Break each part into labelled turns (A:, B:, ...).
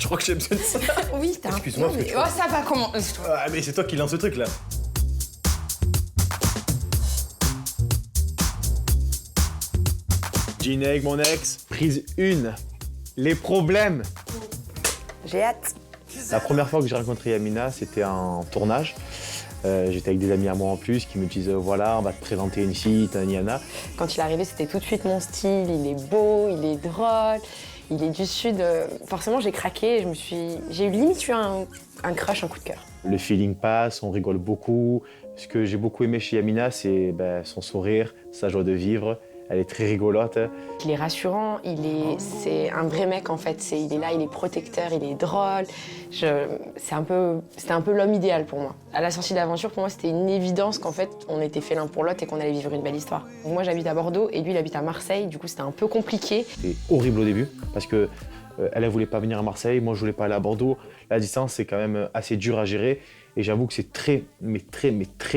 A: Tu crois que j'ai besoin de ça?
B: Oui, t'as un...
A: Excuse-moi,
B: Non,
A: parce
B: mais...
A: que tu
B: Oh, ça va, comment...
A: Ah, mais c'est toi qui lance ce truc, là. Dîner avec mon ex, prise 1. Les problèmes.
B: J'ai hâte.
A: La première fois que j'ai rencontré Yamina, c'était en tournage. J'étais avec des amis à moi en plus qui me disent voilà, on va te présenter une fille, Taniana.
B: Quand il est arrivé, c'était tout de suite mon style. Il est beau, il est drôle, il est du Sud. Forcément, j'ai craqué et j'ai eu limite eu un crush, un coup de cœur.
A: Le feeling passe, on rigole beaucoup. Ce que j'ai beaucoup aimé chez Yamina, c'est son sourire, sa joie de vivre. Elle est très rigolote.
B: Il est rassurant, c'est un vrai mec en fait. Il est là, il est protecteur, il est drôle. C'était un peu l'homme idéal pour moi. À la sortie d'aventure, pour moi, c'était une évidence qu'en fait, on était fait l'un pour l'autre et qu'on allait vivre une belle histoire. Moi, j'habite à Bordeaux et lui, il habite à Marseille. Du coup, c'était un peu compliqué.
A: C'était horrible au début parce que elle voulait pas venir à Marseille, moi je voulais pas aller à Bordeaux. La distance, c'est quand même assez dur à gérer. Et j'avoue que c'est très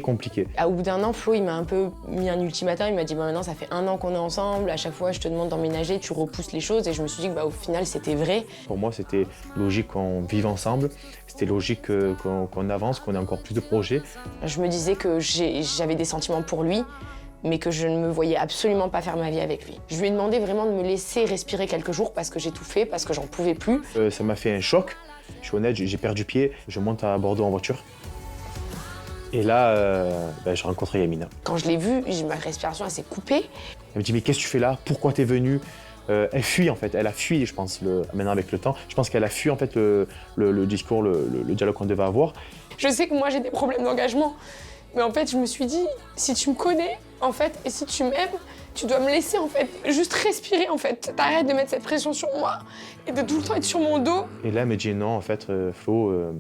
A: compliqué.
B: Au bout d'un an, Flo, il m'a un peu mis un ultimatum. Il m'a dit maintenant, ça fait 1 an qu'on est ensemble. À chaque fois, je te demande d'emménager, tu repousses les choses. Et je me suis dit que au final, c'était vrai.
A: Pour moi, c'était logique qu'on vive ensemble. C'était logique qu'on avance, qu'on ait encore plus de projets.
B: Je me disais que j'avais des sentiments pour lui, mais que je ne me voyais absolument pas faire ma vie avec lui. Je lui ai demandé vraiment de me laisser respirer quelques jours parce que j'ai tout fait, parce que j'en pouvais plus.
A: Ça m'a fait un choc. Je suis honnête, j'ai perdu pied. Je monte à Bordeaux en voiture. Et là, j'ai rencontré Yamina.
B: Quand je l'ai vue, ma respiration s'est coupée.
A: Elle me dit, mais qu'est-ce que tu fais là? Pourquoi t'es venue? Elle fuit en fait, elle a fui, je pense, maintenant avec le temps. Je pense qu'elle a fui en fait le discours, le dialogue qu'on devait avoir.
B: Je sais que moi j'ai des problèmes d'engagement, mais en fait je me suis dit, si tu me connais en fait et si tu m'aimes, tu dois me laisser en fait juste respirer en fait. T'arrêtes de mettre cette pression sur moi et de tout le temps être sur mon dos.
A: Et là elle me dit non en fait Flo,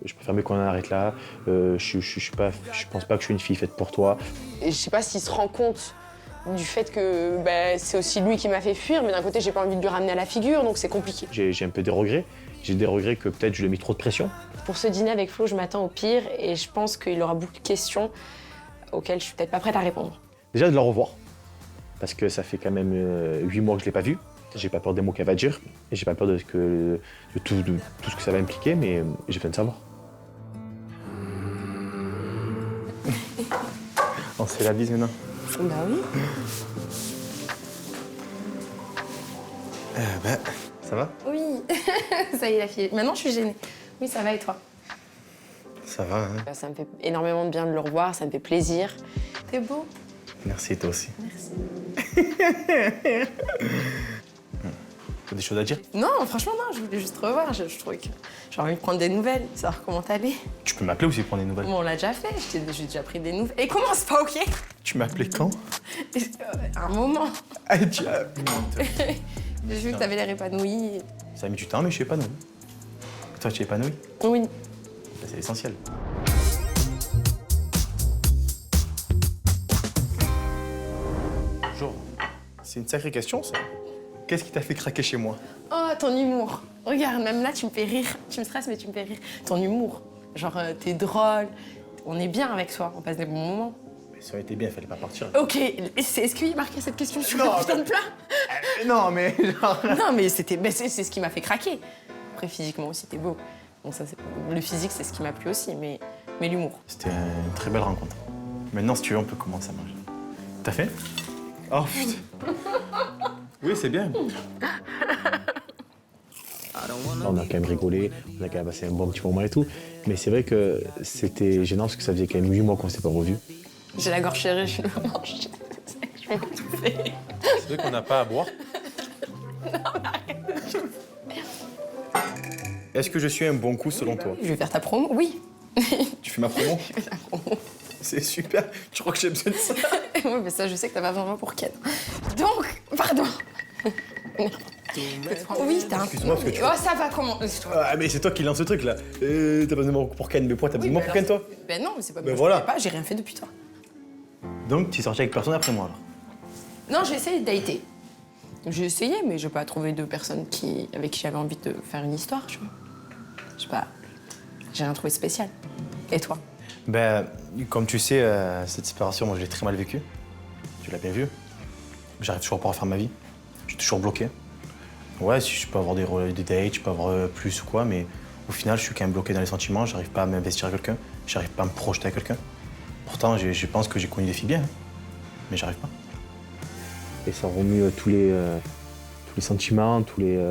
A: je préfère mieux qu'on en arrête là. Je pense pas que je suis une fille faite pour toi.
B: Et je sais pas s'il se rend compte du fait que c'est aussi lui qui m'a fait fuir, mais d'un côté j'ai pas envie de lui ramener à la figure, donc c'est compliqué.
A: J'ai un peu des regrets. J'ai des regrets que peut-être je lui ai mis trop de pression.
B: Pour ce dîner avec Flo, je m'attends au pire et je pense qu'il aura beaucoup de questions auxquelles je suis peut-être pas prête à répondre.
A: Déjà de la revoir, parce que ça fait quand même 8 mois que je l'ai pas vue. J'ai pas peur des mots qu'elle va dire et j'ai pas peur de tout ce que ça va impliquer, mais j'ai besoin de savoir. On se fait la bise maintenant.
B: Bah oui.
A: Ça va?
B: Oui. Ça y est, la fille. Maintenant, je suis gênée. Oui, ça va et toi?
A: Ça va, hein?
B: Ça me fait énormément de bien de le revoir, ça me fait plaisir. T'es beau.
A: Merci, toi aussi.
B: Merci.
A: T'as des choses à dire?
B: Non, franchement, non, je voulais juste te revoir. Je trouvais que j'ai envie de prendre des nouvelles, savoir comment t'allais.
A: Tu peux m'appeler aussi pour prendre des nouvelles.
B: Bon, on l'a déjà fait, j'ai déjà pris des nouvelles. Et commence pas, ok?
A: Tu m'as appelé quand?
B: Un moment.
A: Ah, tu as...
B: J'ai vu que t'avais l'air épanoui.
A: Ça a mis du temps, mais je suis épanoui. Toi, tu es épanoui?
B: Oui.
A: C'est l'essentiel. Bonjour. C'est une sacrée question, ça. Qu'est-ce qui t'a fait craquer chez moi?
B: Oh, ton humour. Regarde, même là, tu me fais rire. Tu me stresses, mais tu me fais rire. Ton humour. Genre, t'es drôle. On est bien avec soi, on passe des bons moments.
A: Mais ça aurait été bien, il fallait pas partir.
B: Ok, est-ce qu'il marquait cette question sur le putain de plat?
A: Non, mais genre...
B: Non, mais c'est ce qui m'a fait craquer. Après, physiquement aussi, t'es beau. Bon, ça, le physique, c'est ce qui m'a plu aussi, mais l'humour.
A: C'était une très belle rencontre. Maintenant, si tu veux, on peut commencer à manger. T'as fait? Oh, putain. Oui, c'est bien. On a quand même rigolé, on a quand même passé un bon petit moment et tout. Mais c'est vrai que c'était gênant parce que ça faisait quand même 8 mois qu'on s'était pas revus.
B: J'ai la gorge serrée, je vais manger. Je vais m'étouffer.
A: C'est vrai qu'on n'a pas à boire.
B: Non, mais arrête.
A: Est-ce que je suis un bon coup selon toi?
B: Je vais faire ta promo, oui.
A: Tu fais ma promo?
B: Je fais ta promo.
A: C'est super. Tu crois que j'ai besoin de ça?
B: Oui, mais ça, je sais que t'as pas besoin pour Ken. Donc, pardon. Oui, t'as un...
A: Excuse-moi, parce que tu...
B: Oh, ça va, comment...
A: Ah, mais c'est toi qui lance ce truc, là. T'as besoin de moi pour Ken, mais pourquoi t'as besoin de moi pour Ken, toi?
B: Ben non, mais c'est pas...
A: Ben
B: je
A: voilà.
B: connais pas, j'ai rien fait depuis toi.
A: Donc, tu es sorti avec personne après moi, alors?
B: Non, j'ai essayé de dater. J'ai essayé, mais j'ai pas trouvé de personne avec qui j'avais envie de faire une histoire, tu vois. Je sais pas... J'ai rien trouvé de spécial. Et toi?
A: Ben, comme tu sais, cette séparation, moi, je l'ai très mal vécue. Tu l'as bien vu. J'arrive toujours pas à refaire ma vie. Je suis toujours bloqué.
C: Ouais, si je peux avoir des dates, je peux avoir plus ou quoi, mais au final, je suis quand même bloqué dans les sentiments, j'arrive pas à m'investir à quelqu'un, j'arrive pas à me projeter à quelqu'un. Pourtant, je pense que j'ai connu des filles bien, hein, mais j'arrive pas.
A: Et ça remue tous les sentiments, tous les...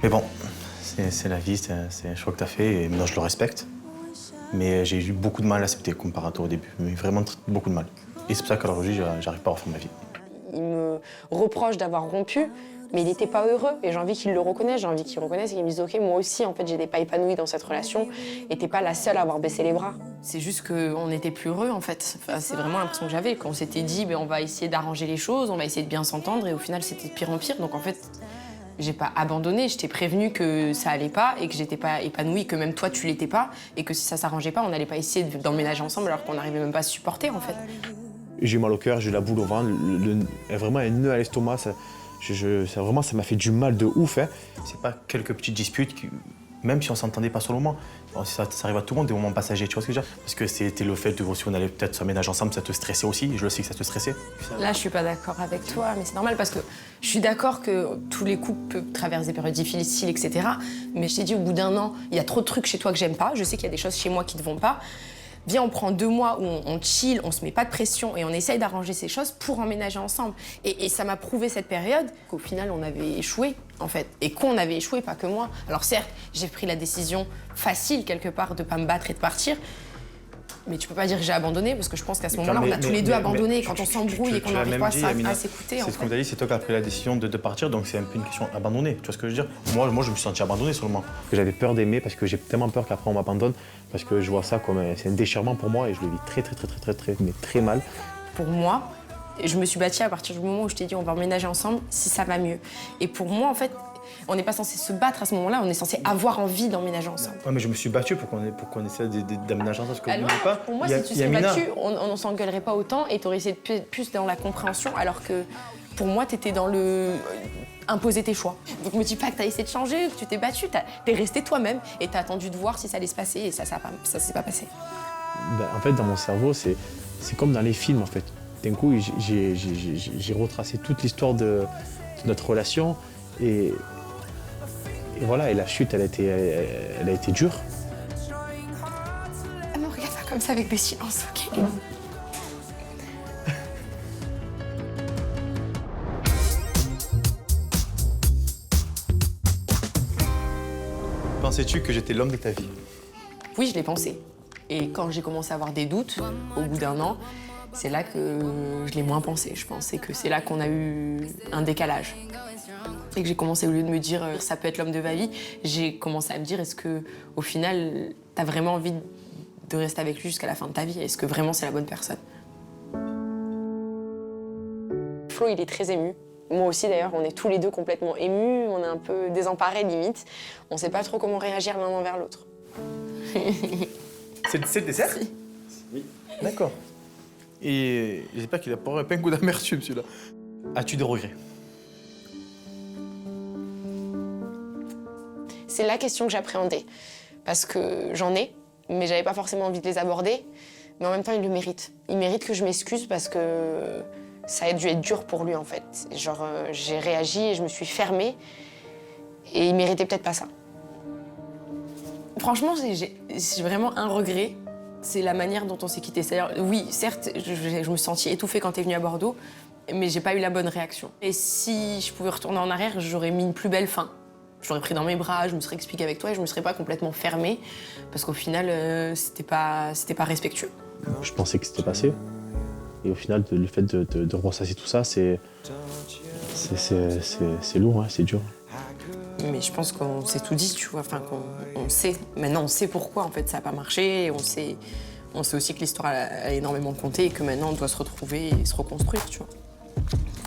C: Mais bon, c'est la vie, c'est un choix que tu as fait et maintenant je le respecte. Mais j'ai eu beaucoup de mal à accepter comparé à toi au début, mais vraiment beaucoup de mal. Et c'est pour ça qu'à l'aujourd'hui, j'arrive pas à refaire ma vie.
B: Il me reproche d'avoir rompu, mais il n'était pas heureux et j'ai envie qu'il le reconnaisse, j'ai envie qu'il reconnaisse et qu'il me dise ok, moi aussi en fait j'étais pas épanouie dans cette relation et t'es pas la seule à avoir baissé les bras. C'est juste qu'on n'était plus heureux en fait. Enfin, c'est vraiment l'impression que j'avais, qu'on s'était dit on va essayer d'arranger les choses, on va essayer de bien s'entendre et au final c'était de pire en pire. Donc en fait, j'ai pas abandonné, je t'ai prévenu que ça allait pas et que j'étais pas épanouie, que même toi tu l'étais pas et que si ça s'arrangeait pas, on n'allait pas essayer d'emménager ensemble alors qu'on n'arrivait même pas à se supporter en fait.
A: J'ai mal au cœur, j'ai la boule au ventre, vraiment un nœud à l'estomac. Ça m'a fait du mal de ouf. Hein.
C: C'est pas quelques petites disputes, même si on s'entendait pas sur le moment. Ça arrive à tout le monde, des moments passagers, tu vois ce que je veux dire? Parce que c'était le fait de si on allait peut-être s'emménager ensemble, ça te stressait aussi, je le sais que ça te stressait.
B: Là, je suis pas d'accord avec toi, mais c'est normal parce que je suis d'accord que tous les couples peuvent traverser des périodes difficiles, etc. Mais je t'ai dit, au bout d'un an, il y a trop de trucs chez toi que j'aime pas, je sais qu'il y a des choses chez moi qui te vont pas. Viens, on prend 2 mois où on chill, on se met pas de pression et on essaye d'arranger ces choses pour emménager ensemble. Et ça m'a prouvé cette période qu'au final, on avait échoué, en fait. Et qu'on avait échoué, pas que moi. Alors certes, j'ai pris la décision facile, quelque part, de pas me battre et de partir. Mais tu peux pas dire que j'ai abandonné, parce que je pense qu'à ce moment-là, on a tous les deux abandonné quand on s'embrouille et qu'on n'arrive pas à s'écouter.
C: C'est ce qu'on t'a dit, c'est toi qui as pris la décision de partir, donc c'est un peu une question abandonnée. Tu vois ce que je veux dire? Moi, je me suis senti abandonné sur le moment.
A: J'avais peur d'aimer parce que j'ai tellement peur qu'après on m'abandonne, parce que je vois ça comme c'est un déchirement pour moi et je le vis très mal.
B: Pour moi, je me suis bâtie à partir du moment où je t'ai dit on va emménager ensemble si ça va mieux. Et pour moi, en fait, on n'est pas censé se battre à ce moment-là, on est censé avoir envie d'emménager ensemble.
C: Ouais, mais je me suis battu pour qu'on essaie d'aménager ensemble, parce que pas.
B: Pour moi, si tu serais battu, on s'engueulerait pas autant et t'aurais essayé de plus dans la compréhension, alors que pour moi, t'étais dans le imposer tes choix. Donc me dis pas que t'as essayé de changer, que tu t'es battu, t'es resté toi-même et t'as attendu de voir si ça allait se passer et ça s'est pas passé.
A: Ben, en fait, dans mon cerveau, c'est comme dans les films en fait. D'un coup, j'ai retracé toute l'histoire de notre relation et voilà, et la chute, elle a été dure.
B: Ah non, regarde pas comme ça avec des silences, ok?
C: Pensais-tu que j'étais l'homme de ta vie?
B: Oui, je l'ai pensé. Et quand j'ai commencé à avoir des doutes, au bout d'1 an, c'est là que je l'ai moins pensé, je pense. Et que c'est là qu'on a eu un décalage. Et que j'ai commencé, au lieu de me dire ça peut être l'homme de ma vie, j'ai commencé à me dire est-ce que au final, t'as vraiment envie de rester avec lui jusqu'à la fin de ta vie? Est-ce que vraiment c'est la bonne personne? Flo, il est très ému. Moi aussi d'ailleurs, on est tous les deux complètement émus, on est un peu désemparés limite. On sait pas trop comment réagir l'un envers l'autre.
C: C'est le dessert?
B: Oui.
C: D'accord. Et j'espère qu'il a pas un goût d'amertume celui-là. As-tu des regrets?
B: C'est la question que j'appréhendais. Parce que j'en ai, mais j'avais pas forcément envie de les aborder. Mais en même temps, il le mérite. Il mérite que je m'excuse parce que ça a dû être dur pour lui, en fait. Genre, j'ai réagi et je me suis fermée. Et il méritait peut-être pas ça. Franchement, j'ai vraiment un regret. C'est la manière dont on s'est quittés. C'est-à-dire, oui, certes, je me suis sentie étouffée quand t'es venue à Bordeaux, mais j'ai pas eu la bonne réaction. Et si je pouvais retourner en arrière, j'aurais mis une plus belle fin. Je l'aurais pris dans mes bras, je me serais expliquée avec toi et je me serais pas complètement fermée parce qu'au final, c'était pas respectueux.
A: Je pensais que c'était passé. Et au final, le fait de ressasser tout ça, c'est lourd, hein, c'est dur.
B: Mais je pense qu'on s'est tout dit, tu vois, enfin qu'on sait. Maintenant, on sait pourquoi en fait ça n'a pas marché. Et on sait aussi que l'histoire a énormément compté et que maintenant on doit se retrouver et se reconstruire, tu vois.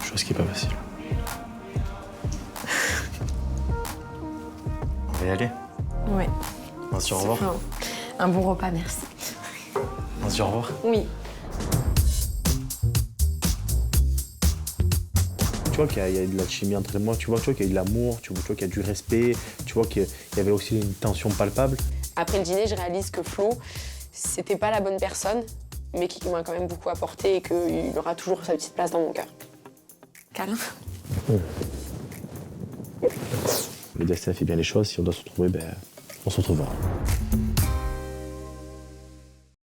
A: Chose qui est pas facile.
C: On va y aller.
B: Ouais.
C: On se dit au revoir.
B: Un bon repas, merci.
C: On se dit au revoir.
B: Oui.
A: Tu vois qu'il y a de la chimie entre moi, tu vois qu'il y a de l'amour, tu vois qu'il y a du respect, tu vois qu'il y avait aussi une tension palpable.
B: Après le dîner, je réalise que Flo, c'était pas la bonne personne, mais qui m'a quand même beaucoup apporté et qu'il aura toujours sa petite place dans mon cœur. Câlin.
A: Le destin fait bien les choses, si on doit se retrouver, ben, on se retrouvera.